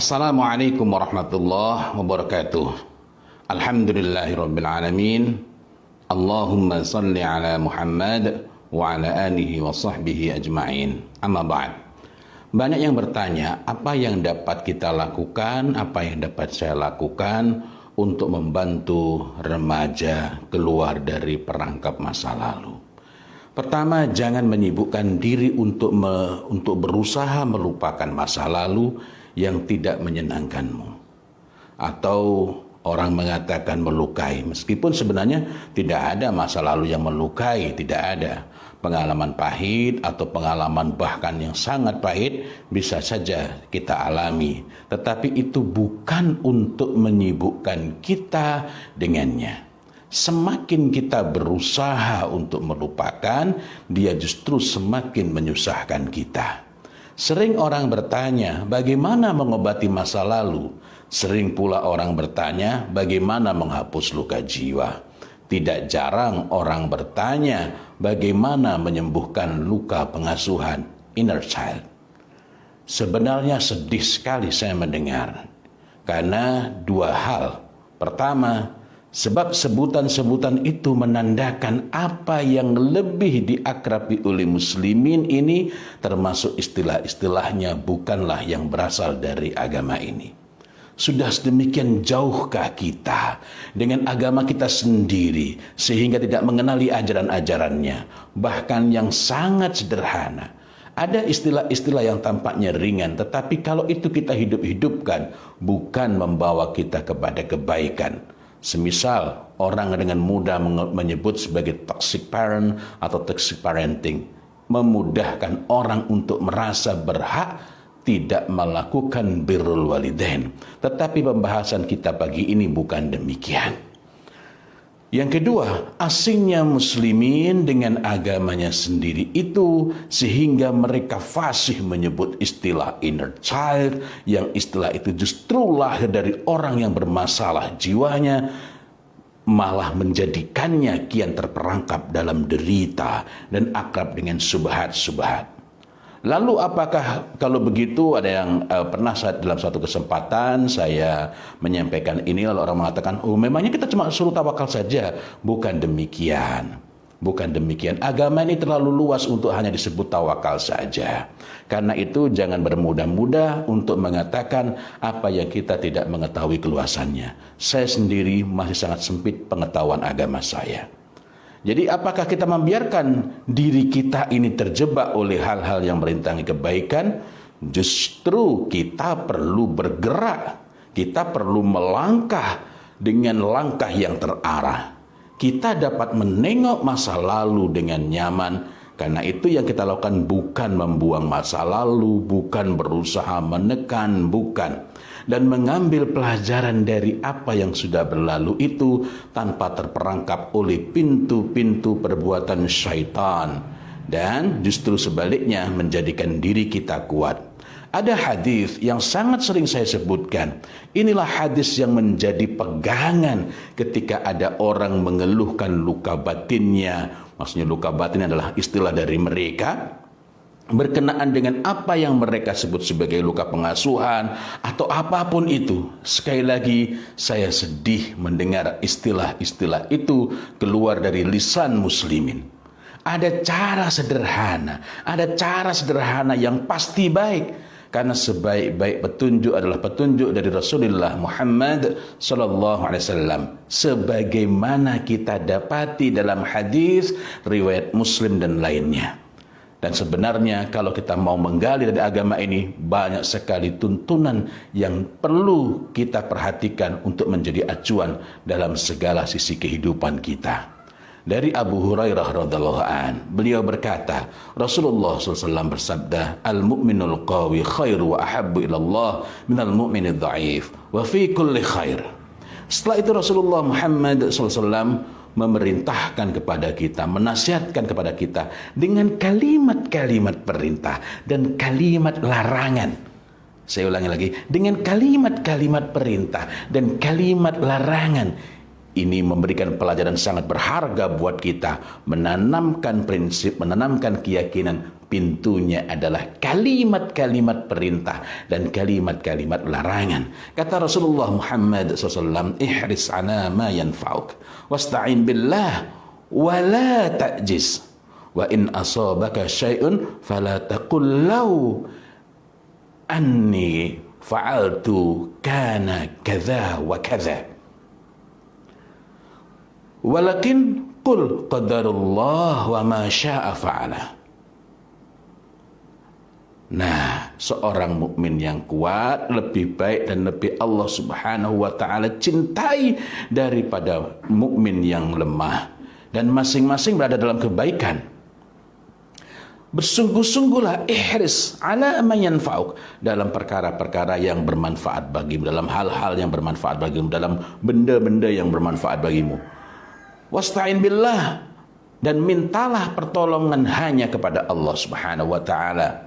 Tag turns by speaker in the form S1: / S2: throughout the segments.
S1: Assalamualaikum warahmatullahi wabarakatuh. Alhamdulillahirabbil alamin. Allahumma salli ala Muhammad wa ala alihi wa sahbihi ajma'in. Amma ba'd. Banyak yang bertanya, apa yang dapat kita lakukan, apa yang dapat saya lakukan untuk membantu remaja keluar dari perangkap masa lalu. Pertama, jangan menyibukkan diri untuk berusaha melupakan masa lalu yang tidak menyenangkanmu. Atau orang mengatakan melukai, meskipun sebenarnya tidak ada masa lalu yang melukai, tidak ada. Pengalaman pahit atau pengalaman bahkan yang sangat pahit bisa saja kita alami, tetapi itu bukan untuk menyibukkan kita dengannya. Semakin kita berusaha untuk melupakan, dia justru semakin menyusahkan kita. Sering orang bertanya, bagaimana mengobati masa lalu? Sering pula orang bertanya, bagaimana menghapus luka jiwa? Tidak jarang orang bertanya, bagaimana menyembuhkan luka pengasuhan, inner child. Sebenarnya sedih sekali saya mendengar, karena dua hal. Pertama, sebab sebutan-sebutan itu menandakan apa yang lebih diakrabi oleh muslimin ini, termasuk istilah-istilahnya bukanlah yang berasal dari agama ini. Sudah sedemikian jauhkah kita dengan agama kita sendiri sehingga tidak mengenali ajaran-ajarannya, bahkan yang sangat sederhana. Ada istilah-istilah yang tampaknya ringan, tetapi kalau itu kita hidup-hidupkan, bukan membawa kita kepada kebaikan. Semisal orang dengan mudah menyebut sebagai toxic parent atau toxic parenting, memudahkan orang untuk merasa berhak tidak melakukan birrul walidain. Tetapi pembahasan kita pagi ini bukan demikian. Yang kedua, asingnya muslimin dengan agamanya sendiri itu sehingga mereka fasih menyebut istilah inner child, yang istilah itu justru lahir dari orang yang bermasalah jiwanya, malah menjadikannya kian terperangkap dalam derita dan akrab dengan subhat-subhat. Lalu apakah kalau begitu, ada yang pernah dalam suatu kesempatan saya menyampaikan ini, lalu orang mengatakan, oh memangnya kita cuma suruh tawakal saja. Bukan demikian. Bukan demikian. Agama ini terlalu luas untuk hanya disebut tawakal saja. Karena itu jangan bermudah-mudah untuk mengatakan apa yang kita tidak mengetahui keluasannya. Saya sendiri masih sangat sempit pengetahuan agama saya. Jadi apakah kita membiarkan diri kita ini terjebak oleh hal-hal yang merintangi kebaikan? Justru kita perlu bergerak. Kita perlu melangkah dengan langkah yang terarah. Kita dapat menengok masa lalu dengan nyaman. Karena itu yang kita lakukan bukan membuang masa lalu, bukan berusaha menekan, bukan. Dan mengambil pelajaran dari apa yang sudah berlalu itu tanpa terperangkap oleh pintu-pintu perbuatan syaitan. Dan justru sebaliknya menjadikan diri kita kuat. Ada hadis yang sangat sering saya sebutkan. Inilah hadis yang menjadi pegangan ketika ada orang mengeluhkan luka batinnya. Maksudnya luka batin adalah istilah dari mereka berkenaan dengan apa yang mereka sebut sebagai luka pengasuhan atau apapun itu. Sekali lagi saya sedih mendengar istilah-istilah itu keluar dari lisan muslimin. Ada cara sederhana yang pasti baik. Karena sebaik-baik petunjuk adalah petunjuk dari Rasulullah Muhammad SAW. Sebagaimana kita dapati dalam hadis riwayat Muslim dan lainnya. Dan sebenarnya kalau kita mau menggali dari agama ini, banyak sekali tuntunan yang perlu kita perhatikan untuk menjadi acuan dalam segala sisi kehidupan kita. Dari Abu Hurairah radhiyallahu an, beliau berkata, Rasulullah SAW bersabda, al-mu'minul qawi khairu wa ahabbu ilallah minal mu'minid dha'if wa fi kulli khair. Setelah itu Rasulullah Muhammad SAW memerintahkan kepada kita, menasihatkan kepada kita dengan kalimat-kalimat perintah dan kalimat larangan. Saya ulangi lagi, dengan kalimat-kalimat perintah dan kalimat larangan Ini memberikan pelajaran sangat berharga buat kita, menanamkan prinsip, menanamkan keyakinan. Pintunya adalah kalimat-kalimat perintah dan kalimat-kalimat larangan. Kata Rasulullah Muhammad SAW, ihris ala ma yanfa'uk wasta'in billah wa la ta'jiz wa in asabaka syai'un fala taqul law anni fa'altu kana kadza wa kadza walakin qul qadarullah wa ma syaa fa'ala. Nah, seorang mukmin yang kuat lebih baik dan lebih Allah Subhanahu wa taala cintai daripada mukmin yang lemah, dan masing-masing berada dalam kebaikan. Bersungguh-sungguhlah ihris ala ma yanfa'uk, dalam perkara-perkara yang bermanfaat bagimu, dalam hal-hal yang bermanfaat bagimu, dalam benda-benda yang bermanfaat bagimu. Wasta'in billah, dan mintalah pertolongan hanya kepada Allah Subhanahu wa taala.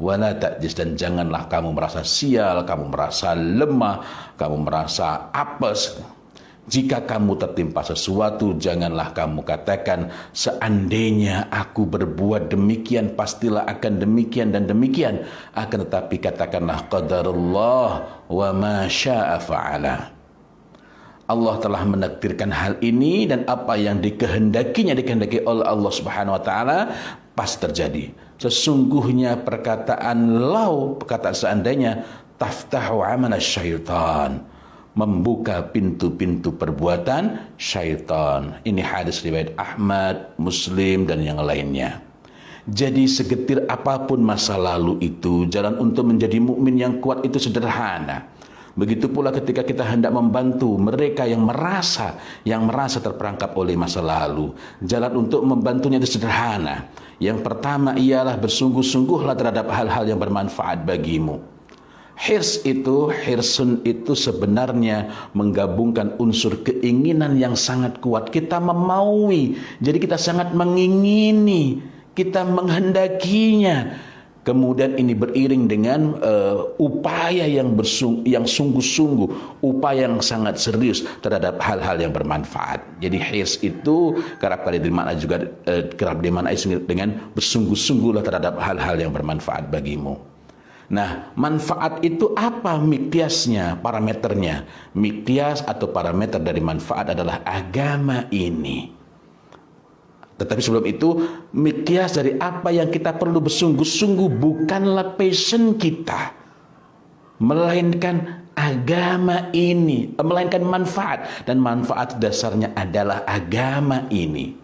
S1: Wala ta'jiz, dan janganlah kamu merasa sial, kamu merasa lemah, kamu merasa apes. Jika kamu tertimpa sesuatu, janganlah kamu katakan seandainya aku berbuat demikian pastilah akan demikian dan demikian. Akan tetapi katakanlah qadarullah wa ma syaa fa'ala. Allah telah menakdirkan hal ini, dan apa yang dikehendaki oleh Allah Subhanahu wa taala pasti terjadi. Sesungguhnya perkataan lau, perkataan seandainya, taftahu amal syaitan, membuka pintu-pintu perbuatan syaitan. Ini hadis riwayat Ahmad, Muslim, dan yang lainnya. Jadi segetir apapun masa lalu itu, jalan untuk menjadi mukmin yang kuat itu sederhana. Begitu pula ketika kita hendak membantu mereka yang merasa terperangkap oleh masa lalu, jalan untuk membantunya itu sederhana. Yang pertama ialah bersungguh-sungguhlah terhadap hal-hal yang bermanfaat bagimu. Hirsun itu sebenarnya menggabungkan unsur keinginan yang sangat kuat. Kita memaui, jadi kita sangat mengingini, kita menghendakinya. Kemudian ini beriring dengan upaya yang sungguh-sungguh, upaya yang sangat serius terhadap hal-hal yang bermanfaat. Jadi hirs itu kerap kali dimaknai dengan bersungguh-sungguhlah terhadap hal-hal yang bermanfaat bagimu. Nah, manfaat itu apa miqyasnya, parameternya? Miqyas atau parameter dari manfaat adalah agama ini. Tetapi sebelum itu, miqyas dari apa yang kita perlu bersungguh-sungguh bukanlah passion kita, melainkan agama ini, melainkan manfaat, dan manfaat dasarnya adalah agama ini.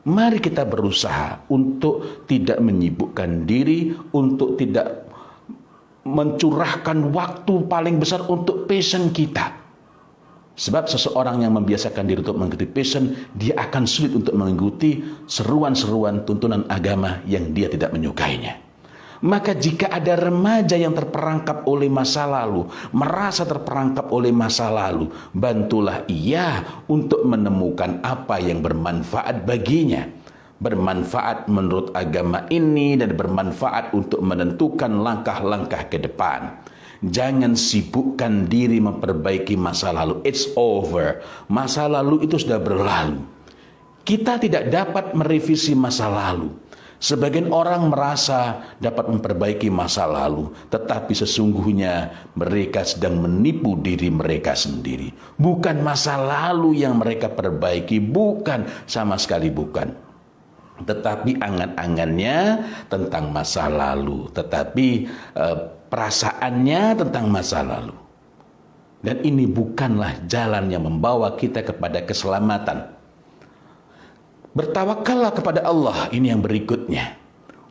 S1: Mari kita berusaha untuk tidak menyibukkan diri, untuk tidak mencurahkan waktu paling besar untuk passion kita. Sebab seseorang yang membiasakan diri untuk mengikuti passion, dia akan sulit untuk mengikuti seruan-seruan tuntunan agama yang dia tidak menyukainya. Maka jika ada remaja yang terperangkap oleh masa lalu, merasa terperangkap oleh masa lalu, bantulah ia untuk menemukan apa yang bermanfaat baginya. Bermanfaat menurut agama ini dan bermanfaat untuk menentukan langkah-langkah ke depan. Jangan sibukkan diri memperbaiki masa lalu. It's over. Masa lalu itu sudah berlalu. Kita tidak dapat merevisi masa lalu. Sebagian orang merasa dapat memperbaiki masa lalu, tetapi sesungguhnya mereka sedang menipu diri mereka sendiri. Bukan masa lalu yang mereka perbaiki, bukan, sama sekali bukan. Tetapi angan-angannya tentang masa lalu, tetapi perasaannya tentang masa lalu. Dan ini bukanlah jalan yang membawa kita kepada keselamatan. Bertawakallah kepada Allah, ini yang berikutnya.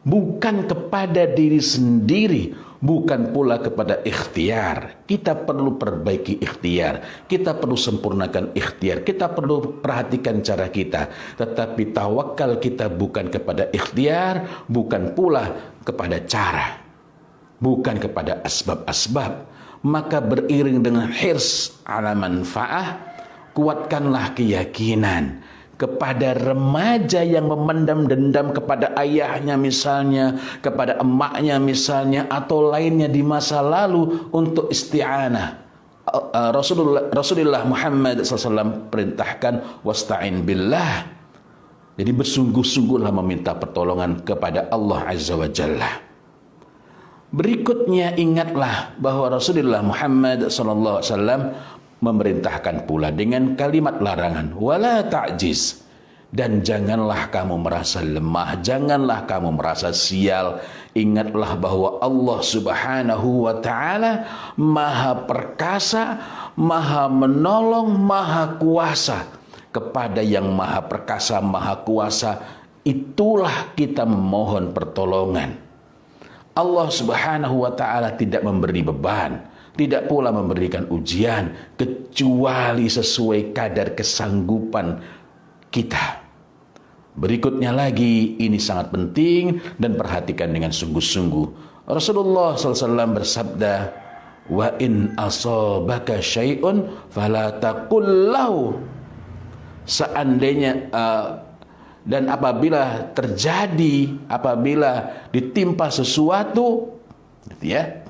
S1: Bukan kepada diri sendiri, bukan pula kepada ikhtiar. Kita perlu perbaiki ikhtiar, kita perlu sempurnakan ikhtiar, kita perlu perhatikan cara kita. Tetapi tawakal kita bukan kepada ikhtiar, bukan pula kepada cara, bukan kepada asbab-asbab. Maka beriring dengan hirs ala manfaah, kuatkanlah keyakinan kepada remaja yang memendam dendam kepada ayahnya misalnya, kepada emaknya misalnya, atau lainnya di masa lalu untuk isti'anah. Rasulullah Muhammad SAW perintahkan wasta'in billah. Jadi bersungguh-sungguhlah meminta pertolongan kepada Allah Azza wa Jalla. Berikutnya ingatlah bahwa Rasulullah Muhammad SAW memerintahkan pula dengan kalimat larangan, wala ta'jiz, dan janganlah kamu merasa lemah, janganlah kamu merasa sial. Ingatlah bahwa Allah Subhanahu wa Ta'ala Maha perkasa, Maha menolong, Maha kuasa. Kepada yang Maha perkasa, Maha kuasa, itulah kita memohon pertolongan. Allah Subhanahu wa Ta'ala tidak memberi beban, tidak pula memberikan ujian kecuali sesuai kadar kesanggupan kita. Berikutnya lagi, ini sangat penting dan perhatikan dengan sungguh-sungguh. Rasulullah SAW bersabda, wa in asabaka syai'un fala taqul lahu. Seandainya dan apabila terjadi, apabila ditimpa sesuatu, gitu ya,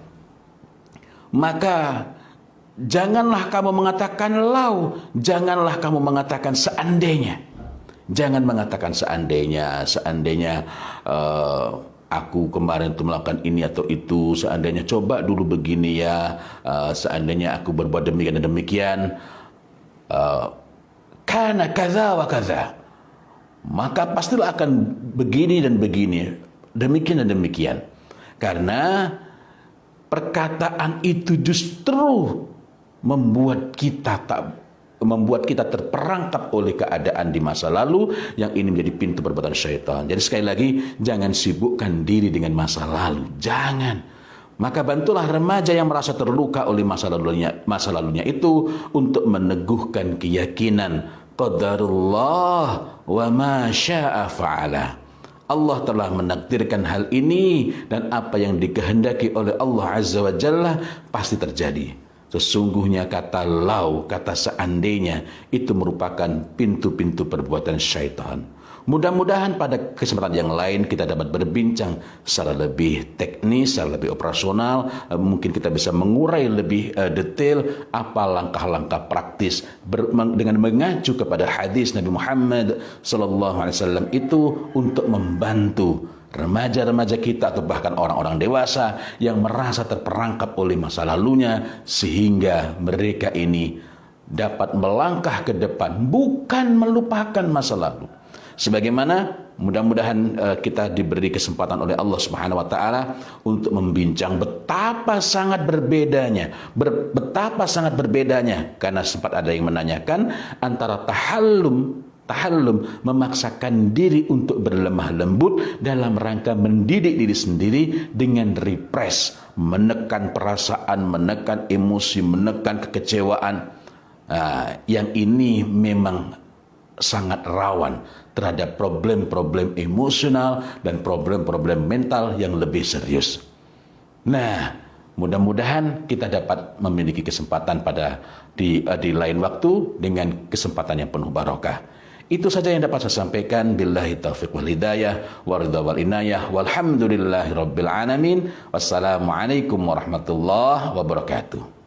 S1: maka janganlah kamu mengatakan lau, janganlah kamu mengatakan seandainya. Jangan mengatakan seandainya, aku kemarin itu melakukan ini atau itu, seandainya coba dulu begini ya, seandainya aku berbuat demikian dan demikian, kana kaza wa kaza, maka pastilah akan begini dan begini, demikian dan demikian. Karena perkataan itu justru membuat kita terperangkap oleh keadaan di masa lalu yang ini menjadi pintu perbuatan syaitan. Jadi sekali lagi, jangan sibukkan diri dengan masa lalu, jangan. Maka bantulah remaja yang merasa terluka oleh masa lalunya itu untuk meneguhkan keyakinan qadarullah wa ma syaa fa'ala. Allah telah menakdirkan hal ini dan apa yang dikehendaki oleh Allah Azza wa Jalla pasti terjadi. Sesungguhnya kata lau, kata seandainya, itu merupakan pintu-pintu perbuatan syaitan. Mudah-mudahan pada kesempatan yang lain kita dapat berbincang secara lebih teknis, secara lebih operasional. Mungkin kita bisa mengurai lebih detail apa langkah-langkah praktis dengan mengacu kepada hadis Nabi Muhammad SAW itu untuk membantu remaja-remaja kita atau bahkan orang-orang dewasa yang merasa terperangkap oleh masa lalunya, sehingga mereka ini dapat melangkah ke depan, bukan melupakan masa lalu. Sebagaimana mudah-mudahan kita diberi kesempatan oleh Allah Subhanahu wa Ta'ala untuk membincang betapa sangat berbedanya karena sempat ada yang menanyakan antara tahallum memaksakan diri untuk berlemah lembut dalam rangka mendidik diri sendiri dengan repress, menekan perasaan, menekan emosi, menekan kekecewaan. Yang ini memang sangat rawan terhadap problem-problem emosional dan problem-problem mental yang lebih serius. Nah, mudah-mudahan kita dapat memiliki kesempatan di lain waktu dengan kesempatan yang penuh barokah. Itu saja yang dapat saya sampaikan. Billahi taufiq wal hidayah wa ridha wal inayah walhamdulillahi rabbil alamin. Wassalamualaikum warahmatullahi wabarakatuh.